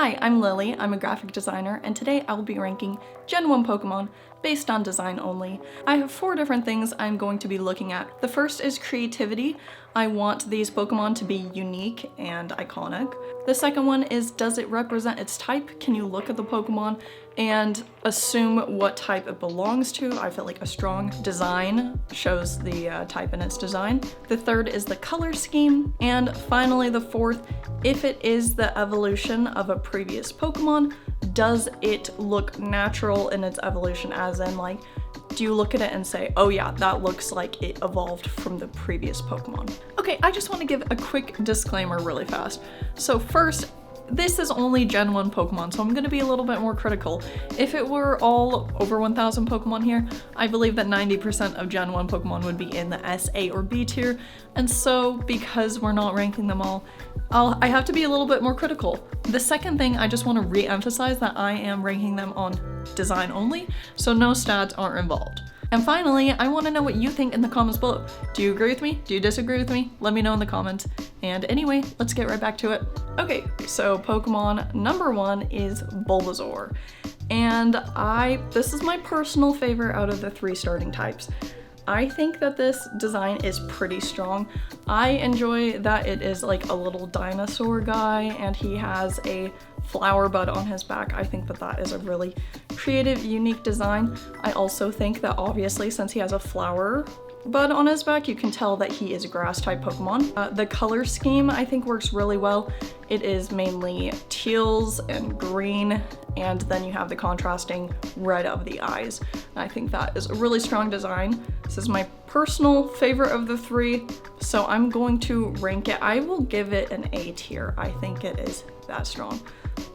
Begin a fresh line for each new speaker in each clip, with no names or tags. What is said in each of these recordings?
Hi, I'm Lily, I'm a graphic designer, and today I will be ranking Gen 1 Pokemon based on design only. I have 4 different things I'm going to be looking at. The first is creativity. I want these Pokemon to be unique and iconic. The second one is, does it represent its type? Can you look at the Pokemon and assume what type it belongs to? I feel like a strong design shows the type in its design. The third is the color scheme. And finally, the fourth, if it is the evolution of a previous Pokemon, does it look natural in its evolution, as in, like, do you look at it and say, oh yeah, that looks like it evolved from the previous Pokemon? Okay, I just want to give a quick disclaimer really fast. So first, this is only Gen 1 Pokemon, so I'm going to be a little bit more critical. If it were all over 1,000 Pokemon here, I believe that 90% of Gen 1 Pokemon would be in the S, A, or B tier, and so because we're not ranking them all, I have to be a little bit more critical. The second thing, I just want to re-emphasize that I am ranking them on design only, so no stats are involved. And finally, I want to know what you think in the comments below. Do you agree with me? Do you disagree with me? Let me know in the comments. And anyway, let's get right back to it. Okay, so Pokemon number 1 is Bulbasaur. And this is my personal favorite out of the 3 starting types. I think that this design is pretty strong. I enjoy that it is like a little dinosaur guy and he has a flower bud on his back. I think that that is a really creative, unique design. I also think that obviously since he has a flower bud on his back, you can tell that he is a grass type Pokemon. The color scheme I think works really well. It is mainly teals and green, and then you have the contrasting red of the eyes. And I think that is a really strong design. This is my personal favorite of the 3, so I'm going to rank it. I will give it an A tier. I think it is that strong.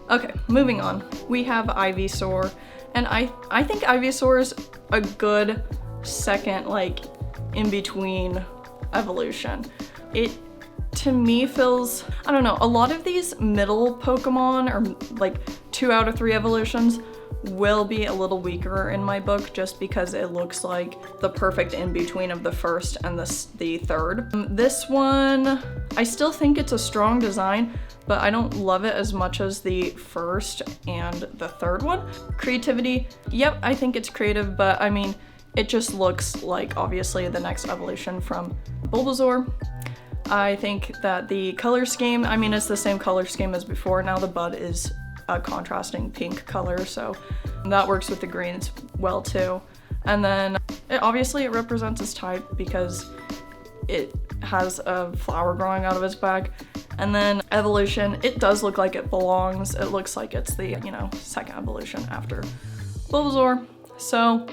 Okay, moving on. We have Ivysaur, and I think Ivysaur is a good second, like, in-between evolution. It, to me, feels, I don't know, a lot of these middle Pokemon, or like 2 out of 3 evolutions, will be a little weaker in my book just because it looks like the perfect in-between of the first and the third. This one, I still think it's a strong design, but I don't love it as much as the first and the third one. Creativity, yep, I think it's creative, but I mean, it just looks like obviously the next evolution from Bulbasaur. I think that the color scheme, I mean, it's the same color scheme as before. Now the bud is a contrasting pink color, so that works with the greens well too. And then obviously it represents its type because it has a flower growing out of its back. And then evolution, it does look like it belongs. It looks like it's the, you know, second evolution after Bulbasaur. So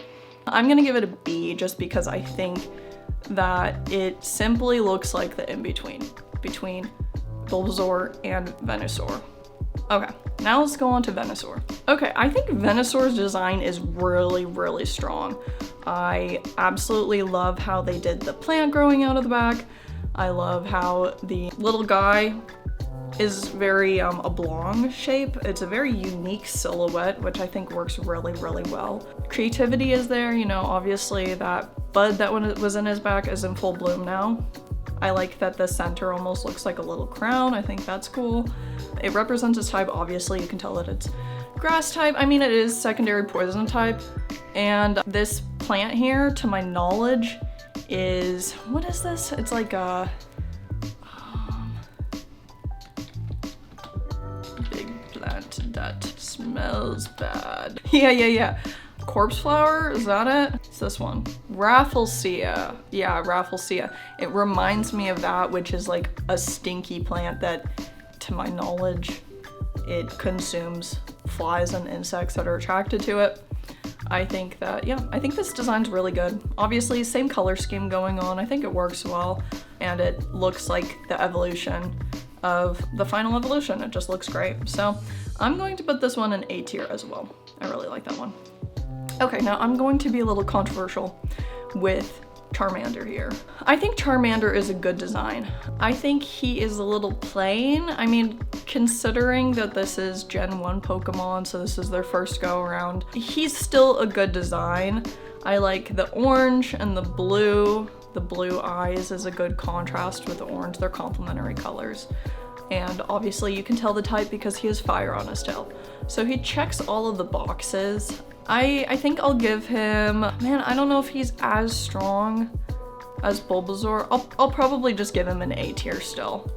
I'm gonna give it a B just because I think that it simply looks like the in-between between Bulbasaur and Venusaur. Okay, now let's go on to Venusaur. Okay, I think Venusaur's design is really, really strong. I absolutely love how they did the plant growing out of the back. I love how the little guy is very oblong shape. It's a very unique silhouette, which I think works really, really well. Creativity is there, you know, obviously that bud that was in his back is in full bloom now. I like that the center almost looks like a little crown. I think that's cool. It represents its type. Obviously, you can tell that it's grass type. I mean, it is secondary poison type. And this plant here, to my knowledge, is, what is this? It's like a big plant that smells bad. Yeah. Corpse flower, is that it? It's this one. Rafflesia. Yeah, Rafflesia. It reminds me of that, which is like a stinky plant that, to my knowledge, it consumes flies and insects that are attracted to it. I think that, yeah, I think this design's really good. Obviously, same color scheme going on. I think it works well, and it looks like the evolution of the final evolution. It just looks great. So I'm going to put this one in A tier as well. I really like that one. Okay, now I'm going to be a little controversial with Charmander here. I think Charmander is a good design. I think he is a little plain. I mean, considering that this is Gen 1 Pokemon, so this is their first go around, he's still a good design. I like the orange and the blue. The blue eyes is a good contrast with the orange. They're complementary colors. and obviously you can tell the type because he has fire on his tail. So he checks all of the boxes. I think I'll give him, man, I don't know if he's as strong as Bulbasaur. I'll probably just give him an A tier still.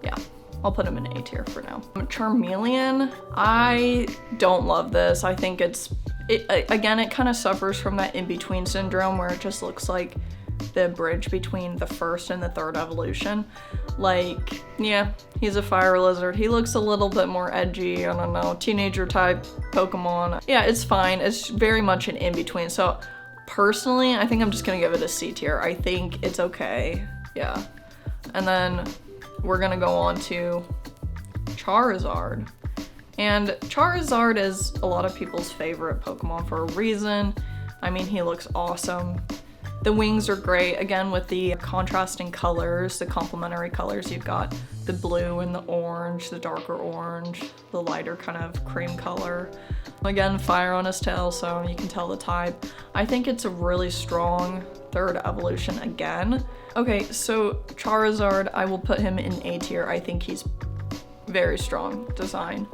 Yeah, I'll put him in A tier for now. Charmeleon, I don't love this. I think again, it kind of suffers from that in-between syndrome where it just looks like the bridge between the first and the third evolution. Like, yeah, he's a fire lizard. He looks a little bit more edgy, I don't know, teenager type Pokemon. Yeah, it's fine. It's very much an in-between. So personally, I think I'm just gonna give it a C tier. I think it's okay, yeah. And then we're gonna go on to Charizard. And Charizard is a lot of people's favorite Pokemon for a reason. I mean, he looks awesome. The wings are great, again, with the contrasting colors, the complementary colors. You've got the blue and the orange, the darker orange, the lighter kind of cream color. Again, fire on his tail, so you can tell the type. I think it's a really strong third evolution again. Okay, so Charizard, I will put him in A tier. I think he's very strong design.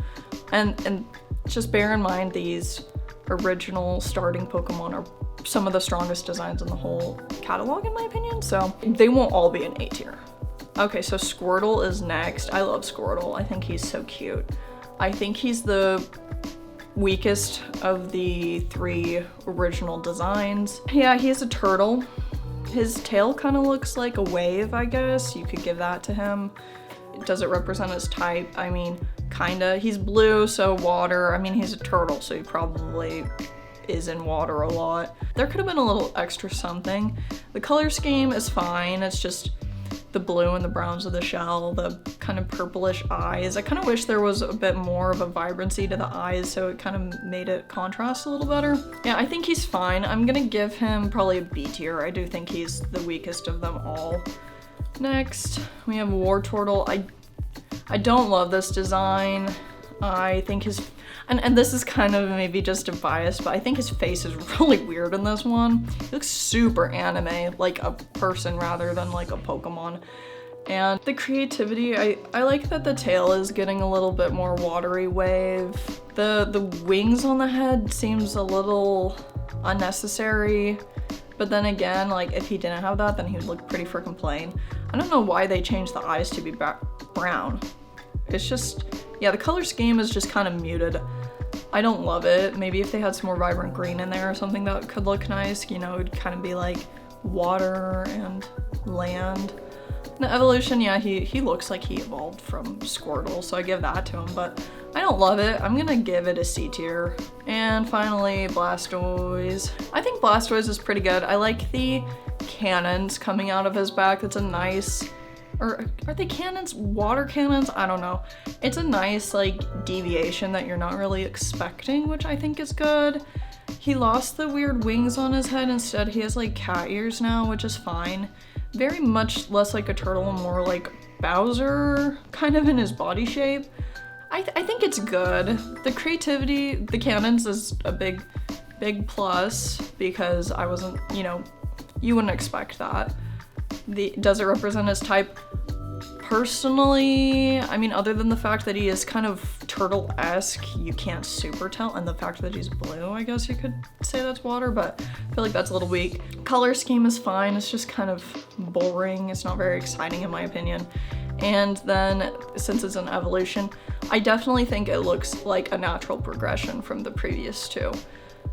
And just bear in mind, these original starting Pokemon are some of the strongest designs in the whole catalog, in my opinion, so they won't all be an A tier. Okay, so Squirtle is next. I love Squirtle. I think he's so cute. I think he's the weakest of the 3 original designs. Yeah, he's a turtle. His tail kind of looks like a wave, I guess. You could give that to him. Does it represent his type? I mean, kinda. He's blue, so water. I mean, he's a turtle, so he probably is in water a lot. There could have been a little extra something. The color scheme is fine. It's just the blue and the browns of the shell, the kind of purplish eyes. I kind of wish there was a bit more of a vibrancy to the eyes, so it kind of made it contrast a little better. Yeah, I think he's fine. I'm gonna give him probably a B tier. I do think he's the weakest of them all. Next, we have Wartortle. I don't love this design. I think and this is kind of maybe just a bias, but I think his face is really weird in this one. He looks super anime, like a person rather than like a Pokemon. And the creativity, I like that the tail is getting a little bit more watery wave. The wings on the head seems a little unnecessary, but then again, like if he didn't have that, then he would look pretty freaking plain. I don't know why they changed the eyes to be brown. It's just, yeah, the color scheme is just kind of muted. I don't love it. Maybe if they had some more vibrant green in there or something that could look nice, you know, it'd kind of be like water and land. The evolution, yeah, he looks like he evolved from Squirtle, so I give that to him, but I don't love it. I'm gonna give it a C tier. And finally, Blastoise. I think Blastoise is pretty good. I like the cannons coming out of his back. It's a nice, or are they cannons? Water cannons? I don't know. It's a nice like deviation that you're not really expecting, which I think is good. He lost the weird wings on his head. Instead, he has like cat ears now, which is fine. Very much less like a turtle and more like Bowser kind of in his body shape. I think it's good. The creativity, the cannons is a big plus because I wasn't, you know, you wouldn't expect that. Does it represent his type? Personally, I mean, other than the fact that he is kind of turtle-esque, you can't super tell, and the fact that he's blue, I guess you could say that's water, but I feel like that's a little weak. Color scheme is fine, it's just kind of boring. It's not very exciting in my opinion. And then, since it's an evolution, I definitely think it looks like a natural progression from the previous 2.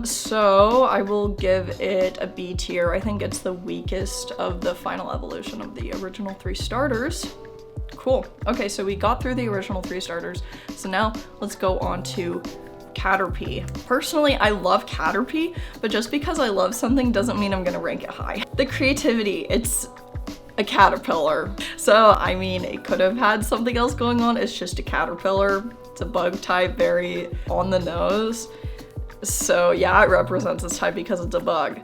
So I will give it a B tier. I think it's the weakest of the final evolution of the original 3 starters. Cool. Okay, so we got through the original 3 starters. So now let's go on to Caterpie. Personally, I love Caterpie, but just because I love something doesn't mean I'm gonna rank it high. The creativity, it's a caterpillar. So, I mean, it could have had something else going on. It's just a caterpillar. It's a bug type, very on the nose. So yeah, it represents its type because it's a bug.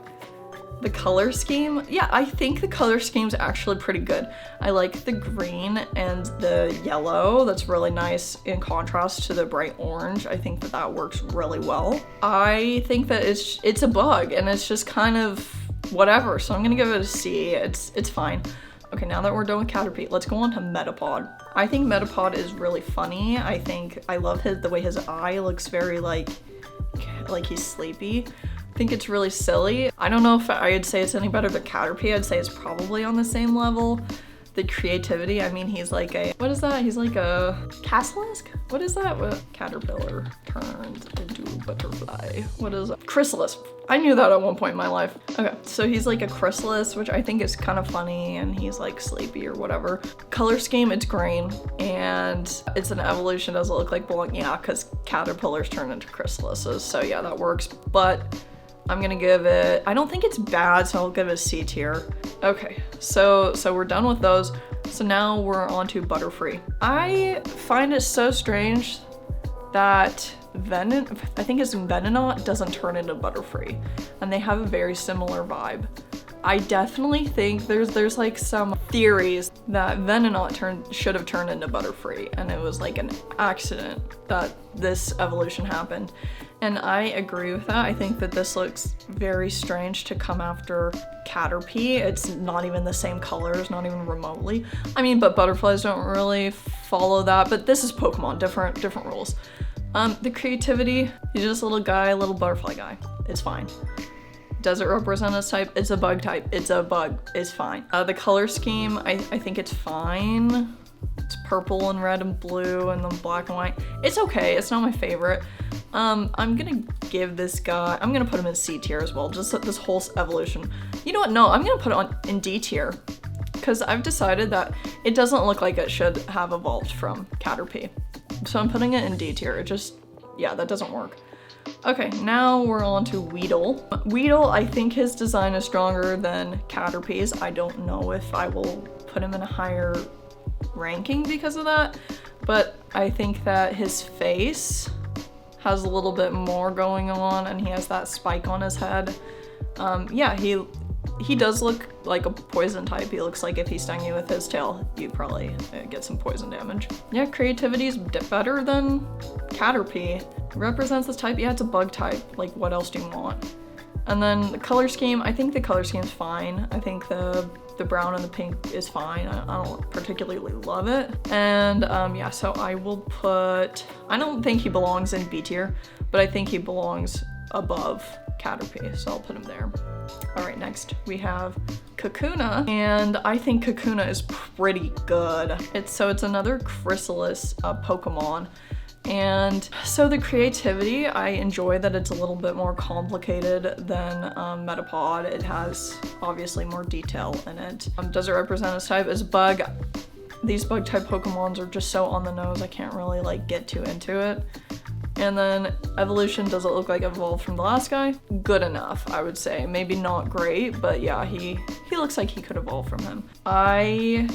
The color scheme, yeah, I think the color scheme's actually pretty good. I like the green and the yellow. That's really nice in contrast to the bright orange. I think that works really well. I think that it's a bug and it's just kind of whatever, so I'm gonna give it a C. It's fine. Okay, now that we're done with Caterpie, let's go on to Metapod. I think Metapod is really funny. I love the way his eye looks very like he's sleepy. I think it's really silly. I don't know if I'd say it's any better than Caterpie. I'd say it's probably on the same level. The creativity, I mean, he's like a, what is that? He's like a basilisk? What is that? What? Caterpillar turned into a butterfly. What is it? Chrysalis. I knew that at one point in my life. Okay, so he's like a chrysalis, which I think is kind of funny, and he's like sleepy or whatever. Color scheme, it's green, and it's an evolution. Does it look like belong? Yeah, because caterpillars turn into chrysalises, so yeah, that works. But I'm gonna give it, I don't think it's bad, so I'll give it a C tier. Okay, so we're done with those. So now we're on to Butterfree. I find it so strange that I think it's Venonat doesn't turn into Butterfree, and they have a very similar vibe. I definitely think there's like some theories that Venonat should have turned into Butterfree, and it was like an accident that this evolution happened. And I agree with that. I think that this looks very strange to come after Caterpie. It's not even the same colors, not even remotely. I mean, but butterflies don't really follow that, but this is Pokemon, different rules. The creativity, he's just a little guy, a little butterfly guy. It's fine. Does it represent its type? It's a bug type. It's a bug. It's fine. The color scheme, I think it's fine. It's purple and red and blue and then black and white. It's okay. It's not my favorite. I'm gonna give this guy, I'm gonna put him in C tier as well. Just this whole evolution. You know what? No, I'm gonna put it in D tier because I've decided that it doesn't look like it should have evolved from Caterpie. So I'm putting it in D tier. It just, yeah, that doesn't work. Okay, now we're on to Weedle. Weedle, I think his design is stronger than Caterpie's. I don't know if I will put him in a higher ranking because of that, but I think that his face has a little bit more going on, and he has that spike on his head. Yeah, he does look like a poison type. He looks like if he stung you with his tail, you'd probably get some poison damage. Yeah, creativity is better than Caterpie. Represents this type, yeah, it's a bug type. Like, what else do you want? And then the color scheme, I think the color scheme's fine. I think the brown and the pink is fine. I don't particularly love it. And yeah, so I will put, I don't think he belongs in B tier, but I think he belongs above Caterpie, so I'll put him there. All right, next we have Kakuna, and I think Kakuna is pretty good. It's another chrysalis Pokemon. And so the creativity, I enjoy that it's a little bit more complicated than Metapod. It has obviously more detail in it. Does it represent its type? As bug, these bug type Pokemons are just so on the nose, I can't really like get too into it. And then evolution, does it look like it evolved from the last guy? Good enough, I would say. Maybe not great, but yeah, he looks like he could evolve from him. I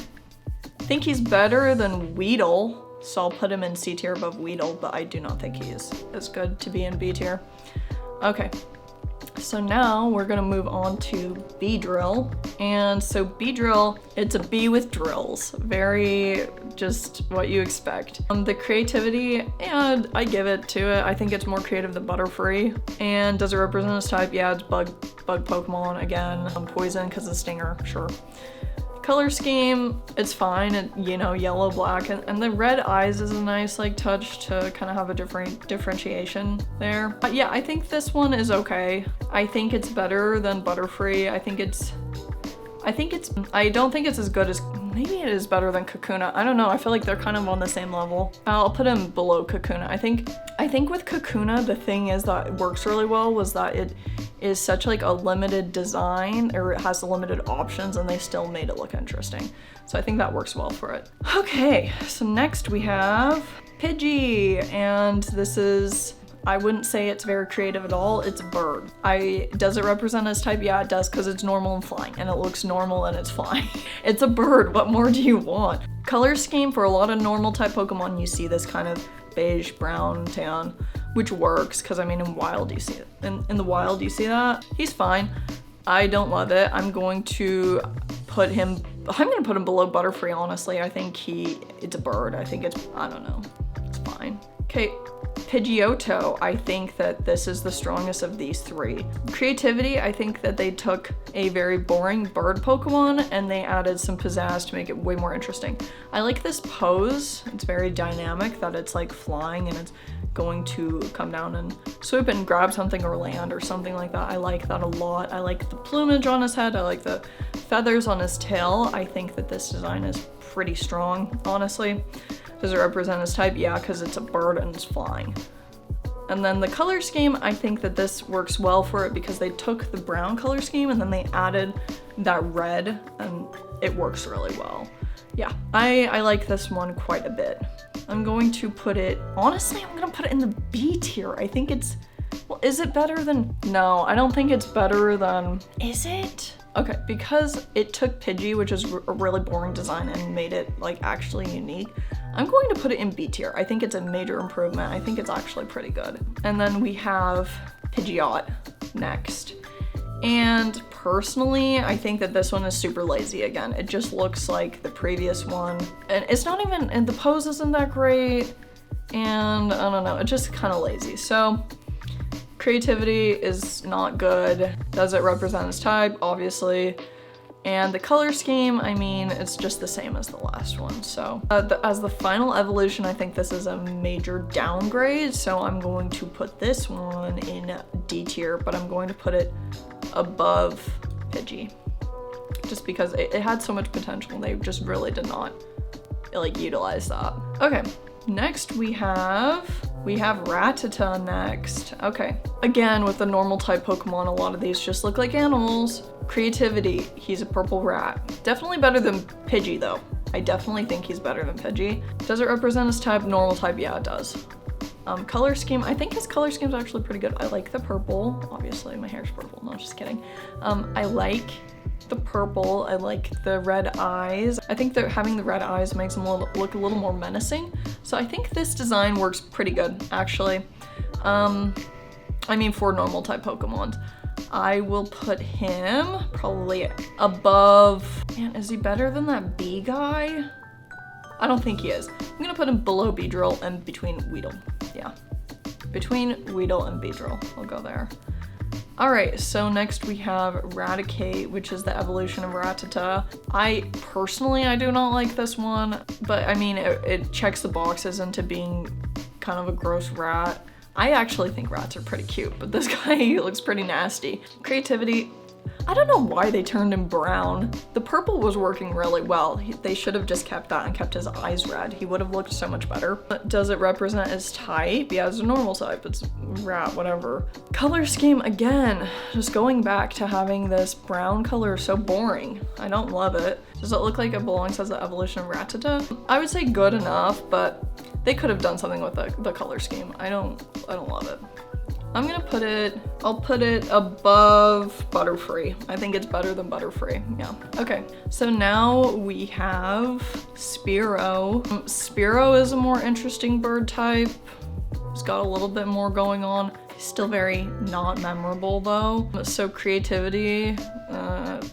think he's better than Weedle, so I'll put him in C tier above Weedle, but I do not think he is as good to be in B tier. Okay, so now we're gonna move on to Beedrill. And so Beedrill, it's a bee with drills. Very just what you expect. The creativity, yeah, I give it to it. I think it's more creative than Butterfree. And does it represent its type? Yeah, it's bug Pokemon again. Poison because of Stinger, sure. Color scheme, it's fine, you know, yellow, black, and the red eyes is a nice like touch to kind of have a different differentiation there. But yeah, I think this one is okay. I think it's better than Butterfree. I don't think it's as good as, maybe it is better than Kakuna. I don't know, I feel like they're kind of on the same level. I'll put him below Kakuna. I think with Kakuna, the thing is that works really well was that it is such like a limited design, or it has limited options, and they still made it look interesting. So I think that works well for it. Okay, so next we have Pidgey, and this is, I wouldn't say it's very creative at all. It's a bird. Does it represent its type? Yeah, it does, because it's normal and flying, and it looks normal and it's flying. It's a bird, what more do you want? Color scheme, for a lot of normal type Pokemon, you see this kind of beige, brown, tan, which works, because I mean in wild you see it. In the wild you see that. He's fine. I don't love it. I'm going to put him below Butterfree, honestly. I think it's a bird. I think I don't know. It's fine. Okay, Pidgeotto, I think that this is the strongest of these three. Creativity, I think that they took a very boring bird Pokemon and they added some pizzazz to make it way more interesting. I like this pose. It's very dynamic that it's like flying and it's going to come down and swoop and grab something or land or something like that. I like that a lot. I like the plumage on his head. I like the feathers on his tail. I think that this design is pretty strong, honestly. Does it represent his type? Yeah, because it's a bird and it's flying. And then the color scheme, I think that this works well for it because they took the brown color scheme and then they added that red and it works really well. Yeah, I like this one quite a bit. I'm going to put it, honestly, I'm gonna put it in the B tier. I think it's, well, is it better than, no, I don't think it's better than, is it? Okay, because it took Pidgey, which is a really boring design, and made it like actually unique, I'm going to put it in B tier. I think it's a major improvement. I think it's actually pretty good. And then we have Pidgeot next. And personally, I think that this one is super lazy again. It just looks like the previous one. And it's not even, and the pose isn't that great. And I don't know, it's just kind of lazy. So creativity is not good. Does it represent his type? Obviously. And the color scheme, I mean, it's just the same as the last one. So as the final evolution, I think this is a major downgrade. So I'm going to put this one in D tier, but I'm going to put it above Pidgey. Just because it had so much potential. They just really did not like utilize that. Okay, next we have Rattata next. Okay, again, with the normal type Pokemon, a lot of these just look like animals. Creativity, he's a purple rat. Definitely better than Pidgey though. I definitely think he's better than Pidgey. Does it represent his type? Normal type, yeah it does. Color scheme, I think his color scheme is actually pretty good. I like the purple. Obviously my hair's purple, no, just kidding. I like the purple, I like the red eyes. I think that having the red eyes makes him look a little more menacing. So I think this design works pretty good, actually. I mean, for normal type Pokemon. I will put him probably above, man, is he better than that bee guy? I don't think he is. I'm gonna put him below Beedrill and between Weedle. Yeah, between Weedle and Beedrill, I'll go there. All right, so next we have Raticate, which is the evolution of Rattata. I do not like this one, but I mean, it checks the boxes into being kind of a gross rat. I actually think rats are pretty cute, but this guy looks pretty nasty. Creativity, I don't know why they turned him brown. The purple was working really well. They should have just kept that and kept his eyes red. He would have looked so much better. But does it represent his type? Yeah, it's a normal type. It's rat, whatever. Color scheme, again, just going back to having this brown color is so boring. I don't love it. Does it look like it belongs as the evolution of Rattata? I would say good enough, but they could have done something with the color scheme. I don't love it. I'm gonna put it, I'll put it above Butterfree. I think it's better than Butterfree, yeah. Okay, so now we have Spearow. Spearow is a more interesting bird type. He's got a little bit more going on. He's still very not memorable though. So creativity,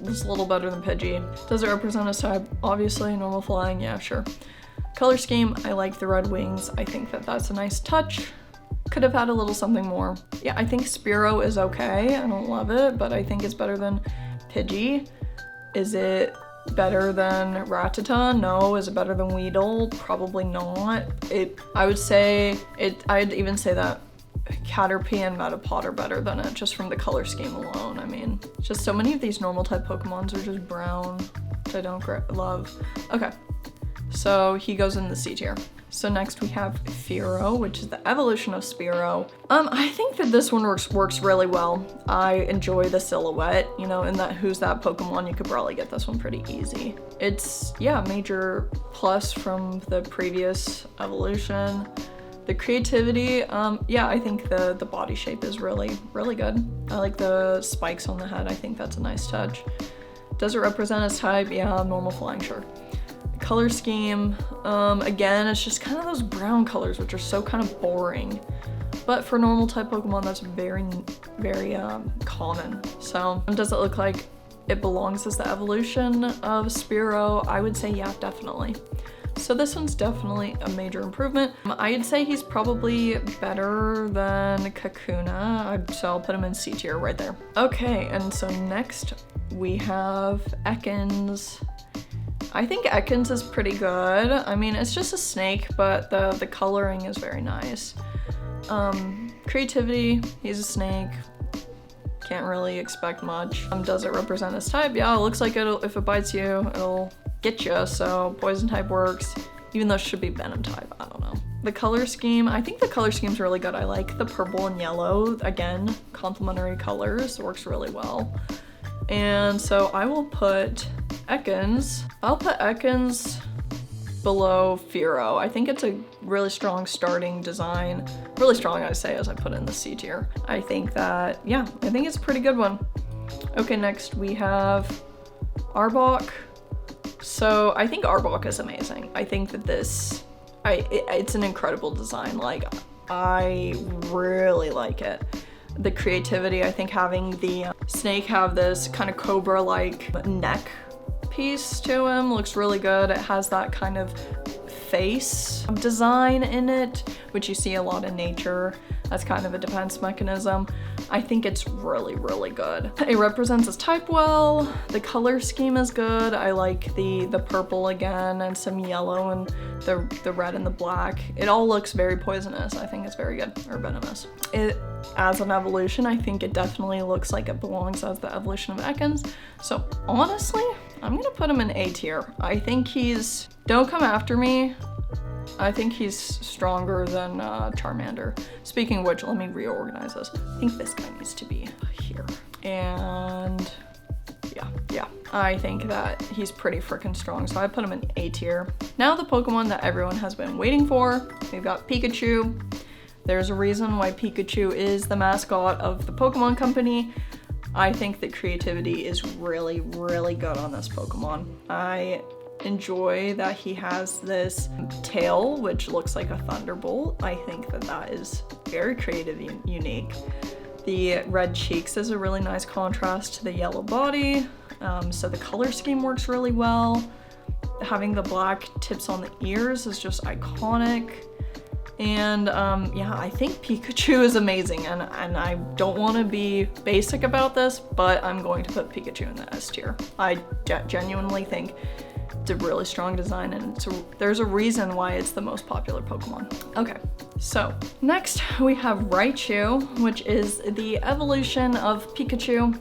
is a little better than Pidgey. Does it represent his type? Obviously, normal flying, yeah, sure. Color scheme, I like the red wings. I think that that's a nice touch. Could have had a little something more. Yeah, I think Spearow is okay. I don't love it, but I think it's better than Pidgey. Is it better than Rattata? No. Is it better than Weedle? Probably not. I'd even say that Caterpie and Metapod are better than it, just from the color scheme alone. I mean, just so many of these normal type Pokemons are just brown, which I don't love. Okay, so he goes in the C tier. So next we have Fearow, which is the evolution of Spearow. I think that this one works really well. I enjoy the silhouette, you know, in that Who's That Pokemon, you could probably get this one pretty easy. It's, yeah, major plus from the previous evolution. The creativity, yeah, I think the body shape is really, really good. I like the spikes on the head. I think that's a nice touch. Does it represent his type? Yeah, normal flying, sure. Color scheme, again, it's just kind of those brown colors, which are so kind of boring. But for normal type Pokemon, that's very, very common. So does it look like it belongs as the evolution of Spearow? I would say yeah, definitely. So this one's definitely a major improvement. I'd say he's probably better than Kakuna, so I'll put him in C tier right there. Okay, and so next we have Ekans. I think Ekans is pretty good. I mean, it's just a snake, but the coloring is very nice. Creativity, he's a snake. Can't really expect much. Does it represent his type? Yeah, it looks like if it bites you, it'll get you, so poison type works, even though it should be venom type, I don't know. The color scheme, I think the color scheme's really good. I like the purple and yellow, again, complementary colors, works really well. And so I will put Ekans, below Firo. I think it's a really strong starting design. Really strong, I say, as I put it in the C tier. I think that, yeah, I think it's a pretty good one. Okay, next we have Arbok. So I think Arbok is amazing. I think that it's an incredible design. Like, I really like it. The creativity, I think having the snake have this kind of cobra-like neck piece to him looks really good. It has that kind of face design in it, which you see a lot in nature as kind of a defense mechanism. I think it's really, really good. It represents his type well. The color scheme is good. I like the purple again and some yellow and the red and the black. It all looks very poisonous. I think it's very good, or venomous. As an evolution, I think it definitely looks like it belongs as the evolution of Ekans. So honestly, I'm gonna put him in A tier. I think don't come after me, I think he's stronger than Charmander. Speaking of which, let me reorganize this. I think this guy needs to be here. And yeah, I think that he's pretty freaking strong, so I put him in A tier. Now the Pokemon that everyone has been waiting for. We've got Pikachu. There's a reason why Pikachu is the mascot of the Pokemon Company. I think that creativity is really, really good on this Pokemon. I enjoy that he has this tail, which looks like a thunderbolt. I think that is very creative and unique. The red cheeks is a really nice contrast to the yellow body. So the color scheme works really well. Having the black tips on the ears is just iconic. And yeah, I think Pikachu is amazing, and I don't want to be basic about this, but I'm going to put Pikachu in the S tier. I genuinely think it's a really strong design, and there's a reason why it's the most popular Pokemon. Okay, so next we have Raichu, which is the evolution of Pikachu.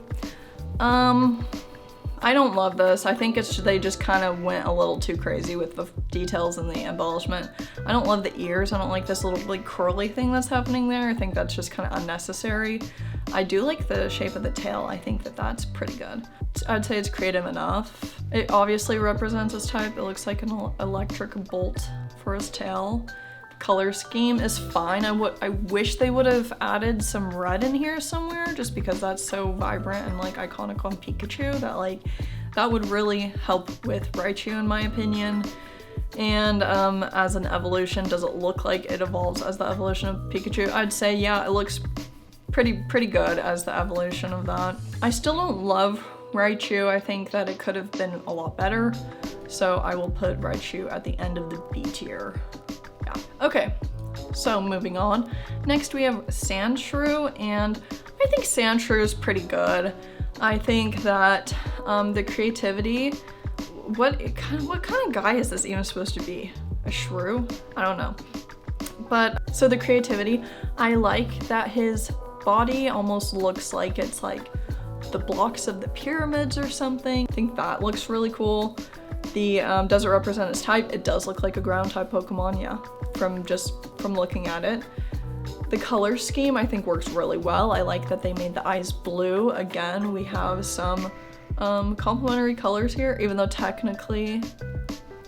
I don't love this. I think they just kind of went a little too crazy with the details and the embellishment. I don't love the ears. I don't like this little like curly thing that's happening there. I think that's just kind of unnecessary. I do like the shape of the tail. I think that's pretty good. I'd say it's creative enough. It obviously represents his type. It looks like an electric bolt for his tail. Color scheme is fine. I wish they would have added some red in here somewhere, just because that's so vibrant and like iconic on Pikachu that would really help with Raichu in my opinion. And as an evolution, does it look like it evolves as the evolution of Pikachu? I'd say yeah, it looks pretty good as the evolution of that. I still don't love Raichu. I think that it could have been a lot better, so I will put Raichu at the end of the B tier. Yeah. Okay, so moving on. Next we have Sandshrew, and I think Sandshrew is pretty good. I think that the creativity, what kind of guy is this even supposed to be? A shrew? I don't know. But so the creativity, I like that his body almost looks like it's like the blocks of the pyramids or something. I think that looks really cool. The does it represent its type? It does look like a ground type Pokemon, yeah, from looking at it. The color scheme I think works really well. I like that they made the eyes blue. Again, we have some complementary colors here, even though technically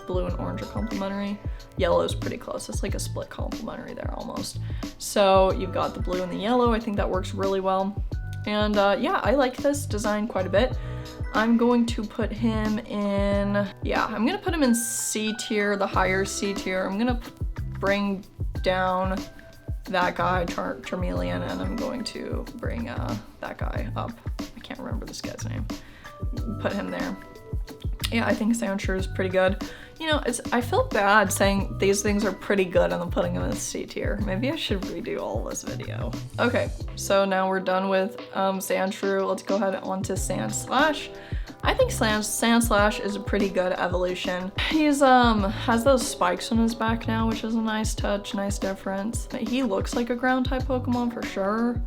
blue and orange are complementary. Yellow is pretty close. It's like a split complementary there almost. So you've got the blue and the yellow. I think that works really well. And yeah, I like this design quite a bit. I'm going to put him in, yeah, I'm gonna put him in C tier, the higher C tier. I'm gonna bring down that guy, Charmeleon, and I'm going to bring that guy up. I can't remember this guy's name. Put him there. Yeah, I think Sandshrew is pretty good. You know, I feel bad saying these things are pretty good and then putting them in C tier. Maybe I should redo all this video. Okay, so now we're done with Sandshrew. Let's go ahead on to Sandslash. I think Sandslash is a pretty good evolution. He's has those spikes on his back now, which is a nice touch, nice difference. He looks like a ground type Pokemon for sure.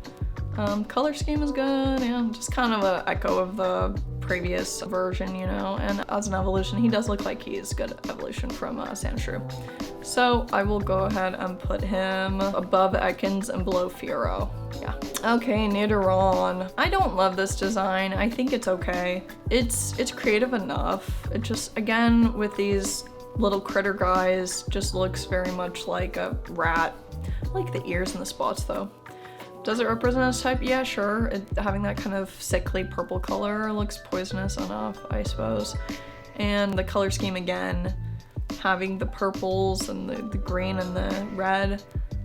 Color scheme is good, yeah, just kind of an echo of the previous version, you know, and as an evolution, he does look like he's good evolution from Sandshrew. So I will go ahead and put him above Ekans and below Fearow. Yeah. Okay, Nidoran. I don't love this design. I think it's okay. It's creative enough. It just, again, with these little critter guys, just looks very much like a rat. I like the ears and the spots though. Does it represent its type? Yeah, sure. Having that kind of sickly purple color looks poisonous enough, I suppose. And the color scheme again, having the purples and the green and the red,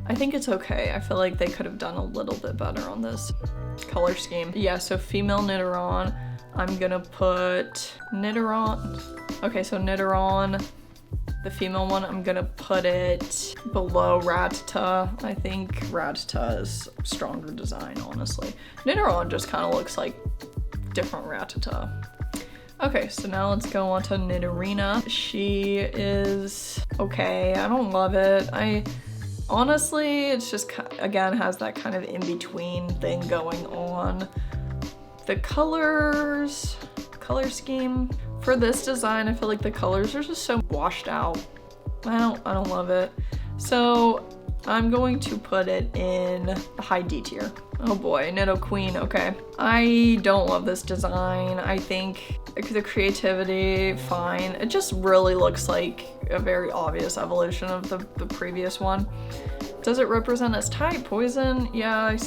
I think it's okay. I feel like they could have done a little bit better on this color scheme. Yeah, so female Nidoran, I'm gonna put Nidoran. Okay, so Nidoran, the female one, I'm gonna put it below Rattata. I think Rattata is stronger design, honestly. Nidoran just kind of looks like different Rattata. Okay, so now let's go on to Nidorina. She is okay. I don't love it. Honestly, it's just, again, has that kind of in-between thing going on. The color scheme for this design, I feel like the colors are just so washed out. I don't love it. So I'm going to put it in the high D tier. Oh boy, Nidoqueen, okay. I don't love this design. I think the creativity, fine. It just really looks like a very obvious evolution of the previous one. Does it represent its type? Poison? Yeah,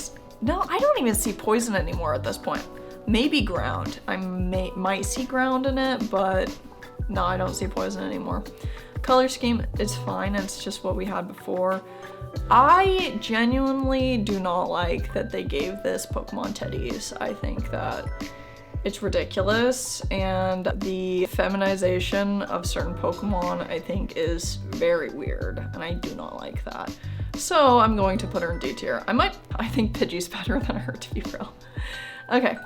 no, I don't even see poison anymore at this point. Maybe ground. I might see ground in it, but no, I don't see poison anymore. Color scheme, it's fine. It's just what we had before. I genuinely do not like that they gave this Pokemon teddies. I think that it's ridiculous, and the feminization of certain Pokemon I think is very weird, and I do not like that. So I'm going to put her in D tier. I think Pidgey's better than her, to be real. Okay,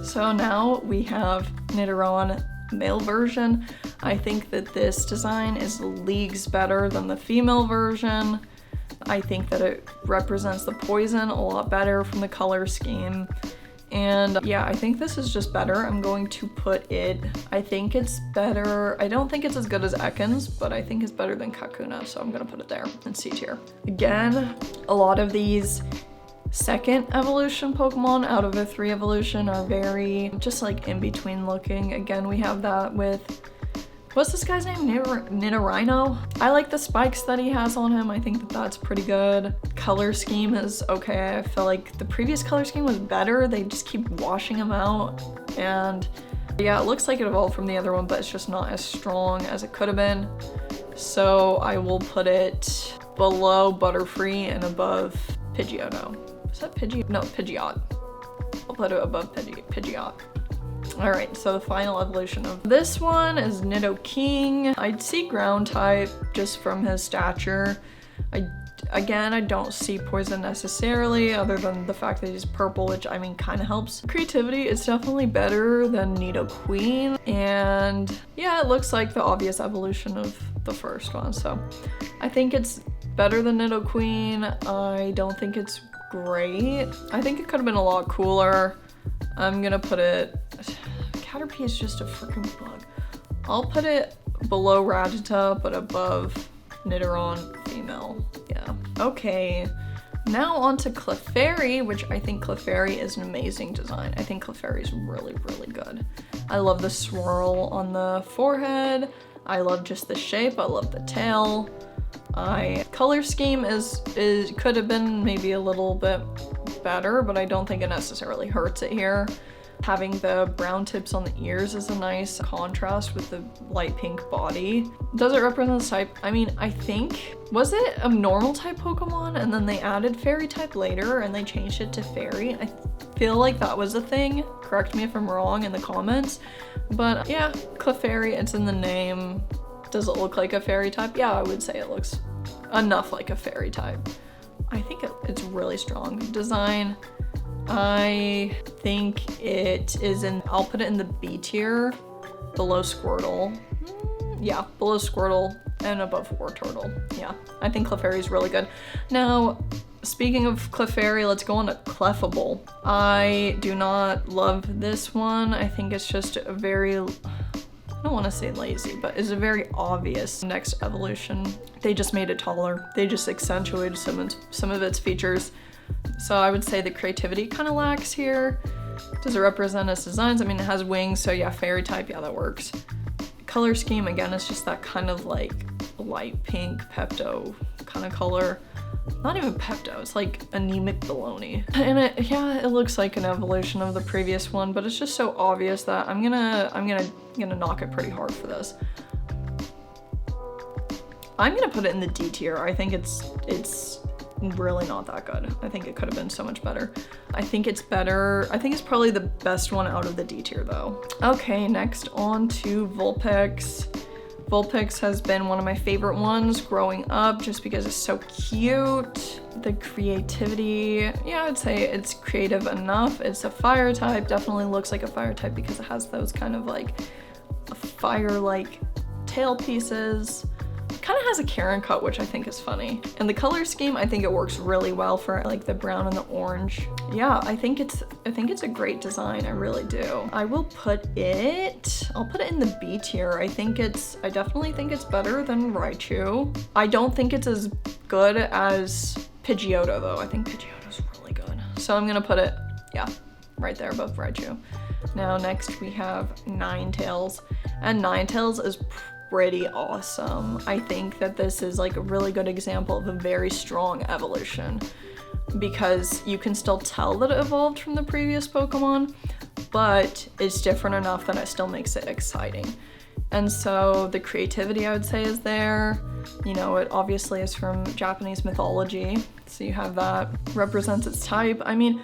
so now we have Nidoran male version. I think that this design is leagues better than the female version. I think that it represents the poison a lot better from the color scheme. And yeah, I think this is just better. I'm going to put it, I think it's better. I don't think it's as good as Ekans, but I think it's better than Kakuna, so I'm gonna put it there in C tier. Again, a lot of these second evolution Pokemon out of the 3 evolution are very just like in between looking. Again, we have that with, what's this guy's name? Nidorino? I like the spikes that he has on him. I think that that's pretty good. Color scheme is okay. I feel like the previous color scheme was better. They just keep washing him out. And yeah, it looks like it evolved from the other one, but it's just not as strong as it could have been. So I will put it below Butterfree and above Pidgeot. No, is that Pidgeot? No, Pidgeot. I'll put it above Pidgeot. Alright, so the final evolution of this one is Nidoking. I'd see ground type just from his stature. Again, I don't see poison necessarily, other than the fact that he's purple, which I mean kind of helps. Creativity is definitely better than Nidoqueen, and yeah, it looks like the obvious evolution of the first one, so I think it's better than Nidoqueen. I don't think it's great. I think it could have been a lot cooler. I'm gonna put it, Caterpie is just a freaking bug. I'll put it below Rattata, but above Nidoran female, yeah. Okay, now on to Clefairy, which I think Clefairy is an amazing design. I think Clefairy is really, really good. I love the swirl on the forehead. I love just the shape, I love the tail. Color scheme could have been maybe a little bit better, but I don't think it necessarily hurts it here. Having the brown tips on the ears is a nice contrast with the light pink body. Does it represent this type? I mean, I think, was it a normal type Pokemon and then they added fairy type later and they changed it to fairy? I feel like that was a thing. Correct me if I'm wrong in the comments. But yeah, Clefairy, it's in the name. Does it look like a fairy type? Yeah, I would say it looks enough like a fairy type. I think it's really strong. Design, I think it is in, I'll put it in the B tier, below Squirtle. Yeah, below Squirtle and above Wartortle. Yeah, I think Clefairy is really good. Now, speaking of Clefairy, let's go on to Clefable. I do not love this one. I think it's just a very, I don't want to say lazy, but it's a very obvious next evolution. They just made it taller. They just accentuated some of its features. So I would say the creativity kind of lacks here. Does it represent its designs? I mean, it has wings, so yeah, fairy type, yeah, that works. Color scheme, again, it's just that kind of like light pink Pepto kind of color. Not even Pepto, it's like anemic baloney. And it looks like an evolution of the previous one, but it's just so obvious that I'm gonna knock it pretty hard for this. I'm gonna put it in the D tier. I think it's really not that good. I think it could have been so much better. I think it's better. I think it's probably the best one out of the D tier though. Okay, next on to Vulpix. Vulpix has been one of my favorite ones growing up just because it's so cute. The creativity, yeah, I'd say it's creative enough. It's a fire type, definitely looks like a fire type because it has those kind of like fire-like tail pieces. Kind of has a Karen cut, which I think is funny. And the color scheme, I think it works really well for like the brown and the orange. Yeah, I think it's a great design, I really do. I'll put it in the B tier. I definitely think it's better than Raichu. I don't think it's as good as Pidgeotto though. I think Pidgeotto's really good. So I'm gonna put it, yeah, right there above Raichu. Now next we have Ninetales, and Ninetales is pretty awesome. I think that this is like a really good example of a very strong evolution because you can still tell that it evolved from the previous Pokemon, but it's different enough that it still makes it exciting. And so the creativity, I would say, is there. You know, it obviously is from Japanese mythology, so you have that. Represents its type. I mean,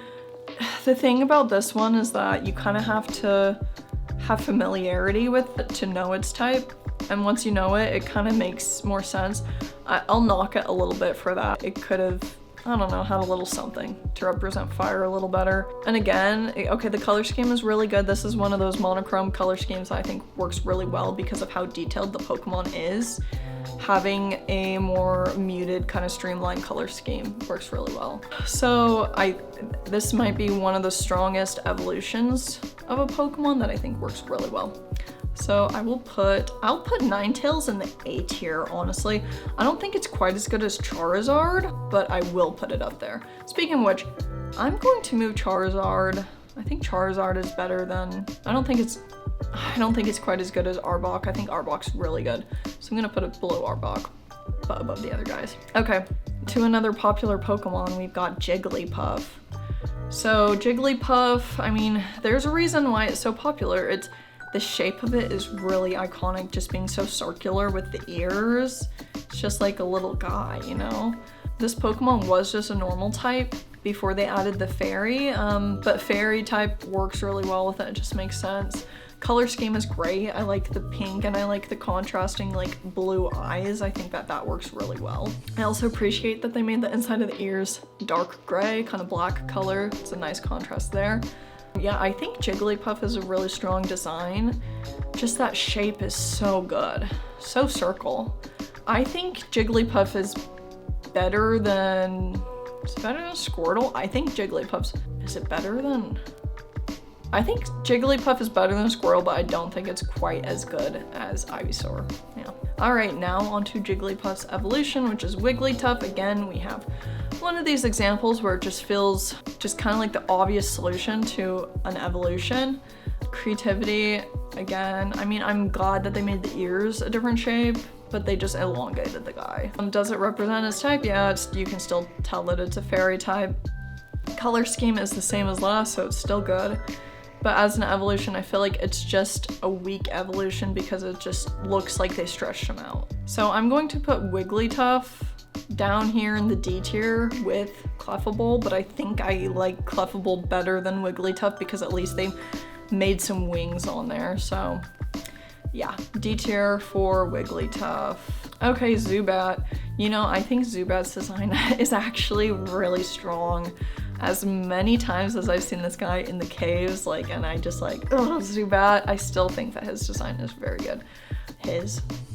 the thing about this one is that you kind of have to have familiarity with it to know its type. And once you know it, it kind of makes more sense. I'll knock it a little bit for that. It could have, I don't know, had a little something to represent fire a little better. And again, okay, the color scheme is really good. This is one of those monochrome color schemes that I think works really well because of how detailed the Pokemon is. Having a more muted kind of streamlined color scheme works really well. So this might be one of the strongest evolutions of a Pokemon that I think works really well. So I'll put Ninetales in the A tier, honestly. I don't think it's quite as good as Charizard, but I will put it up there. Speaking of which, I'm going to move Charizard. I think Charizard is better than, I don't think it's quite as good as Arbok. I think Arbok's really good. So I'm gonna put it below Arbok, but above the other guys. Okay, to another popular Pokemon, we've got Jigglypuff. So Jigglypuff, I mean, there's a reason why it's so popular. The shape of it is really iconic, just being so circular with the ears. It's just like a little guy, you know? This Pokemon was just a normal type before they added the fairy, but fairy type works really well with it. It just makes sense. Color scheme is great. I like the pink and I like the contrasting like blue eyes. I think that works really well. I also appreciate that they made the inside of the ears dark gray, kind of black color. It's a nice contrast there. Yeah, I think Jigglypuff is a really strong design. Just that shape is so good. So circle. I think Jigglypuff is better than Squirtle? I think Jigglypuff's, I think Jigglypuff is better than Squirtle, but I don't think it's quite as good as Ivysaur. Yeah. All right, now onto Jigglypuff's evolution, which is Wigglytuff. Again, we have one of these examples where it just feels just kind of like the obvious solution to an evolution. Creativity, again, I mean, I'm glad that they made the ears a different shape, but they just elongated the guy. Does it represent his type? Yeah, you can still tell that it's a fairy type. Color scheme is the same as last, so it's still good. But as an evolution, I feel like it's just a weak evolution because it just looks like they stretched him out. So I'm going to put Wigglytuff down here in the D tier with Clefable, but I think I like Clefable better than Wigglytuff because at least they made some wings on there. So yeah, D tier for Wigglytuff. Okay, Zubat. You know, I think Zubat's design is actually really strong. As many times as I've seen this guy in the caves, like, and I just like, oh, Zubat, I still think that his design is very good.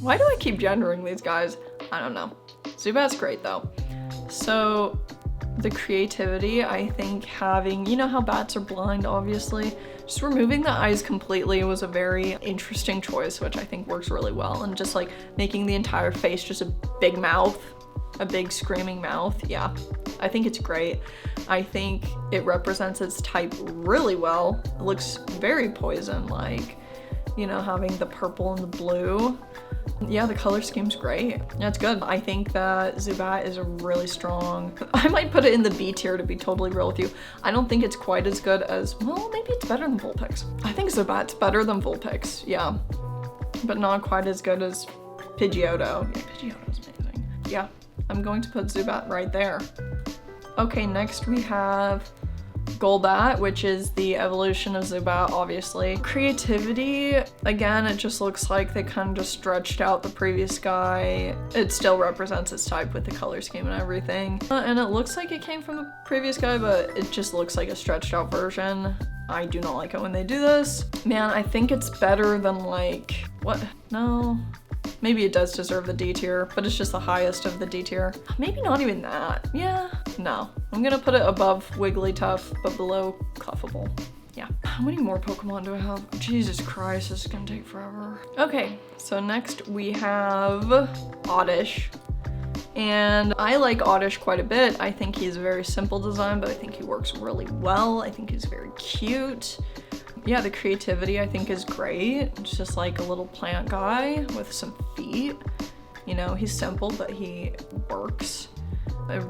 Why do I keep gendering these guys? I don't know. Zubat's great though. So the creativity, I think having, you know how bats are blind, obviously, just removing the eyes completely was a very interesting choice, which I think works really well. And just like making the entire face just a big mouth, a big screaming mouth. Yeah, I think it's great. I think it represents its type really well. It looks very poison-like, you know, having the purple and the blue. Yeah, the color scheme's great. Yeah, it's good. I think that Zubat is a really strong, I might put it in the B tier to be totally real with you. I don't think it's quite as good as, well, maybe it's better than Vulpix. I think Zubat's better than Vulpix, yeah. But not quite as good as Pidgeotto. Yeah, Pidgeotto's amazing. Yeah, I'm going to put Zubat right there. Okay, next we have Golbat, which is the evolution of Zubat, obviously. Creativity, again, it just looks like they kind of just stretched out the previous guy. It still represents its type with the color scheme and everything. And it looks like it came from the previous guy, but it just looks like a stretched out version. I do not like it when they do this. Man, I think it's better than like, what? No. Maybe it does deserve the D tier, but it's just the highest of the D tier. Maybe not even that. Yeah, no. I'm gonna put it above Wigglytuff, but below Clefable. Yeah. How many more Pokemon do I have? Jesus Christ, this is gonna take forever. Okay, so next we have Oddish. And I like Oddish quite a bit. I think he's a very simple design, but I think he works really well. I think he's very cute. Yeah, the creativity I think is great. It's just like a little plant guy with some feet. You know, he's simple, but he works.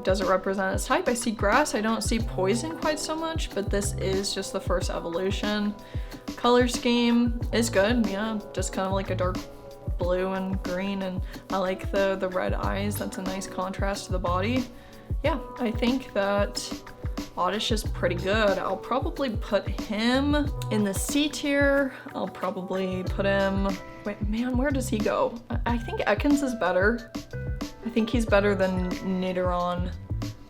Does it represent its type? I see grass, I don't see poison quite so much, but this is just the first evolution. Color scheme is good, yeah, just kind of like a dark blue and green, and I like the red eyes. That's a nice contrast to the body. Yeah, I think that Oddish is pretty good. I'll probably put him in the C tier. I'll probably put him, wait, man, where does he go? I think Ekans is better. I think he's better than Nidoran,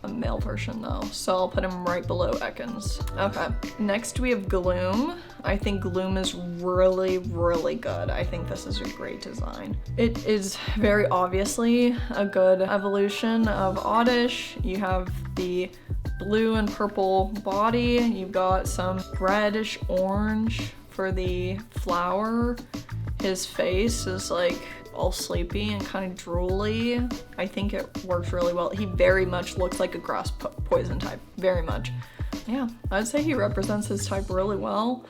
a male version though. So I'll put him right below Ekans. Okay, next we have Gloom. I think Gloom is really, really good. I think this is a great design. It is very obviously a good evolution of Oddish. You have the blue and purple body. You've got some reddish orange for the flower. His face is like all sleepy and kind of drooly. I think it works really well. He very much looks like a grass poison type, very much. Yeah, I'd say he represents his type really well.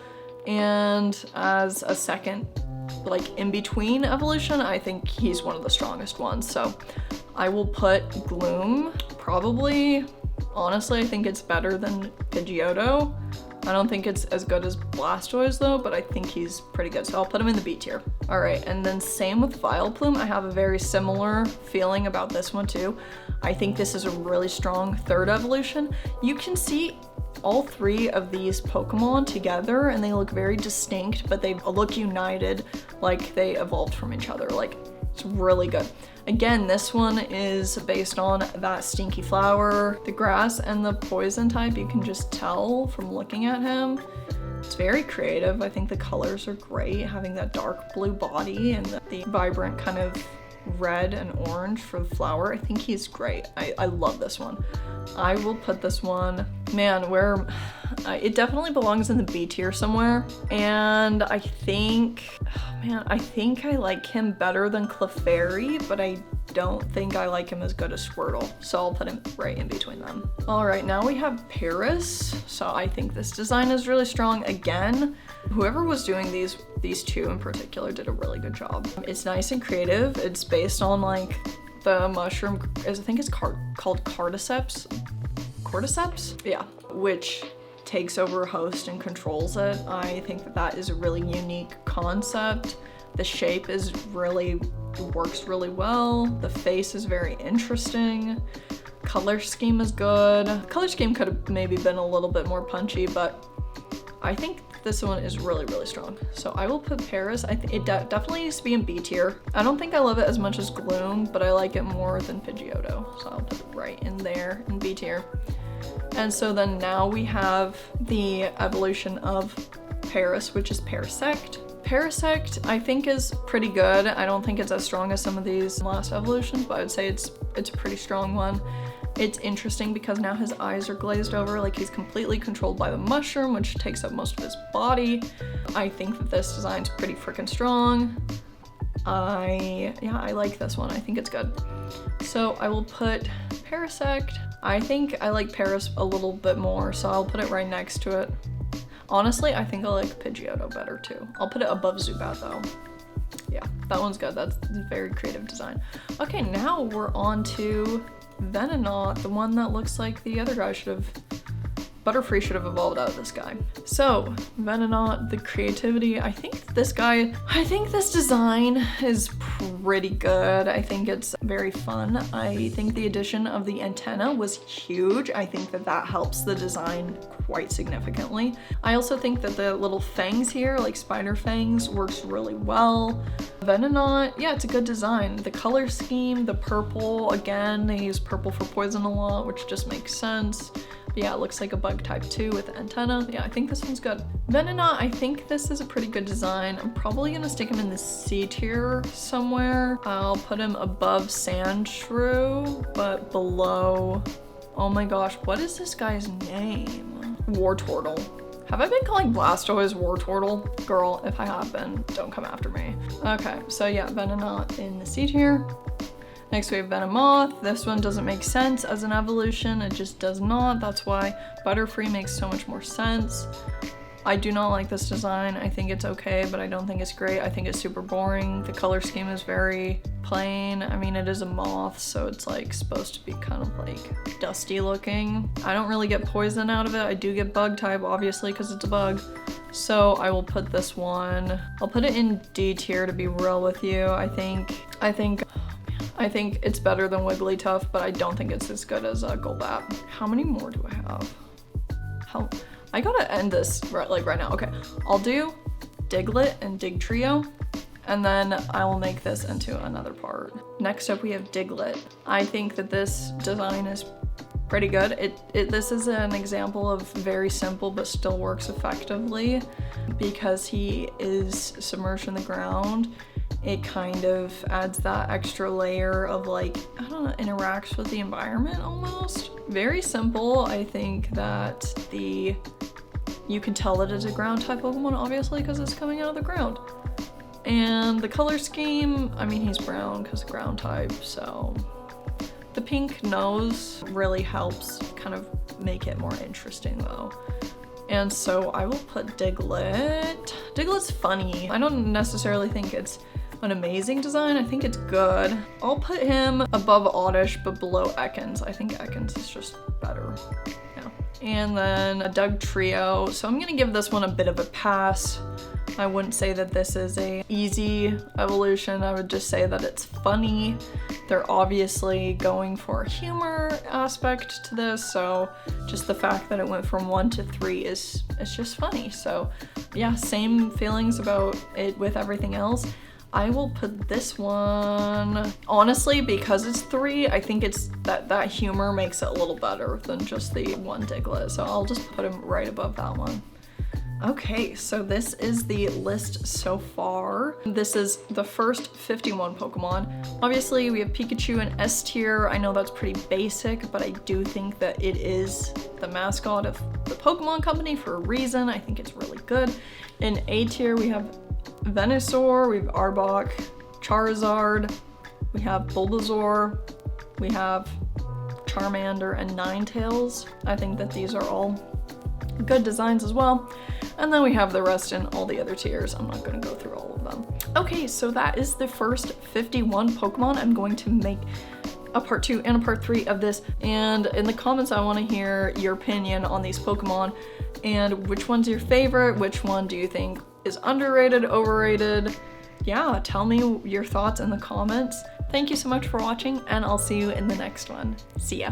And as a second, like in between evolution, I think he's one of the strongest ones. So I will put Gloom probably. Honestly, I think it's better than Pidgeotto. I don't think it's as good as Blastoise though, but I think he's pretty good. So I'll put him in the B tier. All right, and then same with Vileplume. I have a very similar feeling about this one too. I think this is a really strong third evolution. You can see all three of these Pokemon together and they look very distinct, but they look united, like they evolved from each other. Like, it's really good. Again, this one is based on that stinky flower, the grass, and the poison type. You can just tell from looking at him. It's very creative. I think the colors are great, having that dark blue body and the vibrant kind of red and orange for the flower. I think he's great. I love this one. I will put this one, man, it definitely belongs in the B tier somewhere. And I think, oh man, I think I like him better than Clefairy, but I don't think I like him as good as Squirtle. So I'll put him right in between them. All right, now we have Paris. So I think this design is really strong. Again, whoever was doing these two in particular did a really good job. It's nice and creative. It's based on like the mushroom, I think it's called Cordyceps? Cordyceps? Yeah, which takes over a host and controls it. I think that that is a really unique concept. The shape is really, works really well. The face is very interesting. Color scheme is good. Color scheme could have maybe been a little bit more punchy, but I think this one is really, really strong. So I will put Paris. It definitely needs to be in B tier. I don't think I love it as much as Gloom, but I like it more than Pidgeotto. So I'll put it right in there in B tier. And so then now we have the evolution of Paris, which is Parasect. Parasect I think is pretty good. I don't think it's as strong as some of these last evolutions, but I would say it's a pretty strong one. It's interesting because now his eyes are glazed over, like he's completely controlled by the mushroom, which takes up most of his body. I think that this design's pretty freaking strong. I like this one. I think it's good. So I will put Parasect. I think I like Paris a little bit more, so I'll put it right next to it. Honestly, I think I like Pidgeotto better too. I'll put it above Zubat though. Yeah, that one's good. That's a very creative design. Okay, now we're on to Venonat, the one that looks like the other guy Butterfree should have evolved out of this guy. So, Venonat, the creativity, I think this design is pretty good. I think it's very fun. I think the addition of the antenna was huge. I think that that helps the design quite significantly. I also think that the little fangs here, like spider fangs, works really well. Venonat, yeah, it's a good design. The color scheme, the purple, again, they use purple for poison a lot, which just makes sense. But yeah, it looks like a bug type 2 with the antenna. Yeah, I think this one's good. Venonat, I think this is a pretty good design. I'm probably gonna stick him in the C tier somewhere. I'll put him above Sandshrew, but below, oh my gosh, what is this guy's name? Wartortle. Have I been calling Blastoise Wartortle? Girl, if I have been, don't come after me. Okay, so yeah, Venonat in the C tier. Next we have Venomoth. This one doesn't make sense as an evolution, it just does not. That's why Butterfree makes so much more sense. I do not like this design. I think it's okay, but I don't think it's great. I think it's super boring. The color scheme is very plain. I mean, it is a moth, so it's like supposed to be kind of like dusty looking. I don't really get poison out of it. I do get bug type, obviously, because it's a bug. So I will put this one, I'll put it in D tier to be real with you. I think it's better than Wigglytuff, but I don't think it's as good as Golbat. How many more do I have? I gotta end this right now. Okay, I'll do Diglett and Digtrio, and then I will make this into another part. Next up we have Diglett. I think that this design is pretty good. This is an example of very simple but still works effectively because he is submerged in the ground. It kind of adds that extra layer of like, I don't know, interacts with the environment almost. Very simple. I think that you can tell that it's a ground type Pokemon obviously because it's coming out of the ground. And the color scheme, I mean he's brown because ground type, so. The pink nose really helps kind of make it more interesting though. And so I will put Diglett. Diglett's funny. I don't necessarily think it's an amazing design. I think it's good. I'll put him above Oddish but below Ekans. I think Ekans is just better. Yeah. And then a Dugtrio. So I'm gonna give this one a bit of a pass. I wouldn't say that this is a easy evolution. I would just say that it's funny. They're obviously going for a humor aspect to this, so just the fact that it went from 1 to 3 is just funny. So yeah, same feelings about it with everything else. I will put this one, honestly, because it's 3, I think it's that humor makes it a little better than just the one Diglett. So I'll just put him right above that one. Okay, so this is the list so far. This is the first 51 Pokemon. Obviously, we have Pikachu in S tier. I know that's pretty basic, but I do think that it is the mascot of the Pokemon Company for a reason. I think it's really good. In A tier, we have Venusaur, we have Arbok, Charizard, we have Bulbasaur, we have Charmander, and Ninetales. I think that these are all good designs as well. And then we have the rest in all the other tiers. I'm not going to go through all of them. Okay, so that is the first 51 Pokemon. I'm going to make a part 2 and a part 3 of this, and in the comments I want to hear your opinion on these Pokemon and which one's your favorite, which one do you think is underrated, overrated. Yeah, tell me your thoughts in the comments. Thank you so much for watching, and I'll see you in the next one. See ya.